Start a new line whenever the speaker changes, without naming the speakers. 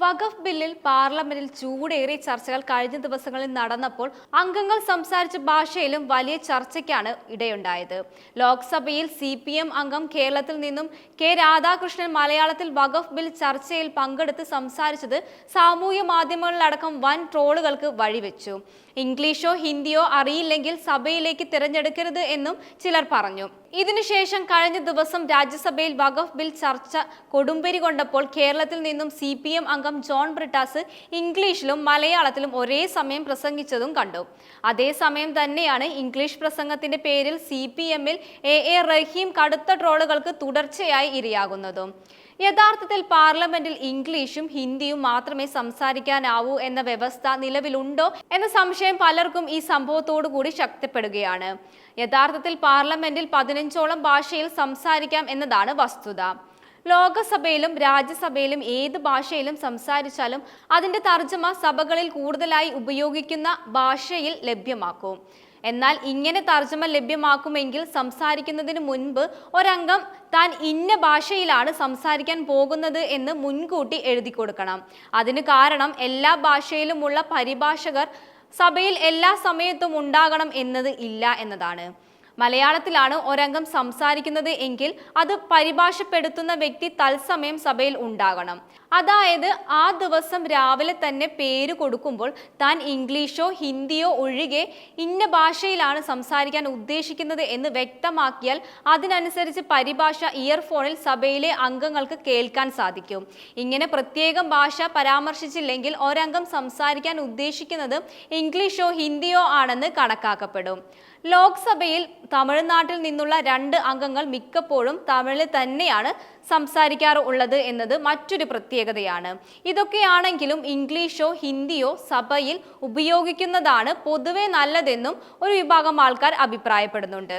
വഖഫ് ബില്ലിൽ പാർലമെന്റിൽ ചൂടേറിയ ചർച്ചകൾ കഴിഞ്ഞ ദിവസങ്ങളിൽ നടന്നപ്പോൾ അംഗങ്ങൾ സംസാരിച്ച ഭാഷയിലും വലിയ ചർച്ചയ്ക്കാണ് ഇടയുണ്ടായത്. ലോക്സഭയിൽ CPM അംഗം കേരളത്തിൽ നിന്നും കെ രാധാകൃഷ്ണൻ മലയാളത്തിൽ വഖഫ് ബിൽ ചർച്ചയിൽ പങ്കെടുത്ത് സംസാരിച്ചത് സാമൂഹ്യ മാധ്യമങ്ങളിലടക്കം വൻ ട്രോളുകൾക്ക് വഴിവെച്ചു. ഇംഗ്ലീഷോ ഹിന്ദിയോ അറിയില്ലെങ്കിൽ സഭയിലേക്ക് തിരഞ്ഞെടുക്കരുത് എന്നും ചിലർ പറഞ്ഞു. ഇതിനുശേഷം കഴിഞ്ഞ ദിവസം രാജ്യസഭയിൽ വഖഫ് ബിൽ ചർച്ച കൊടുമ്പിരി കൊണ്ടപ്പോൾ കേരളത്തിൽ നിന്നും CPM അംഗം ജോൺ ബ്രിട്ടാസ് ഇംഗ്ലീഷിലും മലയാളത്തിലും ഒരേ സമയം പ്രസംഗിച്ചതും കണ്ടു. അതേസമയം തന്നെയാണ് ഇംഗ്ലീഷ് പ്രസംഗത്തിന്റെ പേരിൽ CPMൽ A റഹീം കടുത്ത ട്രോളുകൾക്ക് തുടർച്ചയായി ഇരയാകുന്നതും. യഥാർത്ഥത്തിൽ പാർലമെന്റിൽ ഇംഗ്ലീഷും ഹിന്ദിയും മാത്രമേ സംസാരിക്കാനാവൂ എന്ന വ്യവസ്ഥ നിലവിലുണ്ടോ എന്ന സംശയം പലർക്കും ഈ സംഭവത്തോടു കൂടി ശക്തിപ്പെടുകയാണ്. യഥാർത്ഥത്തിൽ പാർലമെന്റിൽ 15ഓളം ഭാഷയിൽ സംസാരിക്കാം എന്നതാണ് വസ്തുത. ലോകസഭയിലും രാജ്യസഭയിലും ഏത് ഭാഷയിലും സംസാരിച്ചാലും അതിന്റെ തർജ്ജമ സഭകളിൽ കൂടുതലായി ഉപയോഗിക്കുന്ന ഭാഷയിൽ ലഭ്യമാക്കും. എന്നാൽ ഇങ്ങനെ തർജ്ജമ ലഭ്യമാക്കുമെങ്കിൽ സംസാരിക്കുന്നതിന് മുൻപ് ഒരംഗം താൻ ഇന്ന ഭാഷയിലാണ് സംസാരിക്കാൻ പോകുന്നത് എന്ന് മുൻകൂട്ടി എഴുതി കൊടുക്കണം. അതിന് കാരണം എല്ലാ ഭാഷയിലുമുള്ള പരിഭാഷകർ സഭയിൽ എല്ലാ സമയത്തും ഉണ്ടാകണം എന്നത് ഇല്ല എന്നതാണ്. മലയാളത്തിലാണ് ഒരംഗം സംസാരിക്കുന്നത് എങ്കിൽ അത് പരിഭാഷപ്പെടുത്തുന്ന വ്യക്തി തത്സമയം സഭയിൽ ഉണ്ടാകണം. അതായത് ആ ദിവസം രാവിലെ തന്നെ പേര് കൊടുക്കുമ്പോൾ താൻ ഇംഗ്ലീഷോ ഹിന്ദിയോ ഒഴികെ ഇന്ന ഭാഷയിലാണ് സംസാരിക്കാൻ ഉദ്ദേശിക്കുന്നത് എന്ന് വ്യക്തമാക്കിയാൽ അതിനനുസരിച്ച് പരിഭാഷ ഇയർഫോണിൽ സഭയിലെ അംഗങ്ങൾക്ക് കേൾക്കാൻ സാധിക്കും. ഇങ്ങനെ പ്രത്യേകം ഭാഷ പരാമർശിച്ചില്ലെങ്കിൽ ഒരംഗം സംസാരിക്കാൻ ഉദ്ദേശിക്കുന്നത് ഇംഗ്ലീഷോ ഹിന്ദിയോ ആണെന്ന് കണക്കാക്കപ്പെടും. ലോക്സഭയിൽ തമിഴ്നാട്ടിൽ നിന്നുള്ള 2 അംഗങ്ങൾ മിക്കപ്പോഴും തമിഴിൽ തന്നെയാണ് സംസാരിക്കാറുള്ളത് എന്നത് മറ്റൊരു പ്രത്യേകതയാണ്. ഇതൊക്കെയാണെങ്കിലും ഇംഗ്ലീഷോ ഹിന്ദിയോ സഭയിൽ ഉപയോഗിക്കുന്നതാണ് പൊതുവെ നല്ലതെന്നും ഒരു വിഭാഗം ആൾക്കാർ അഭിപ്രായപ്പെടുന്നുണ്ട്.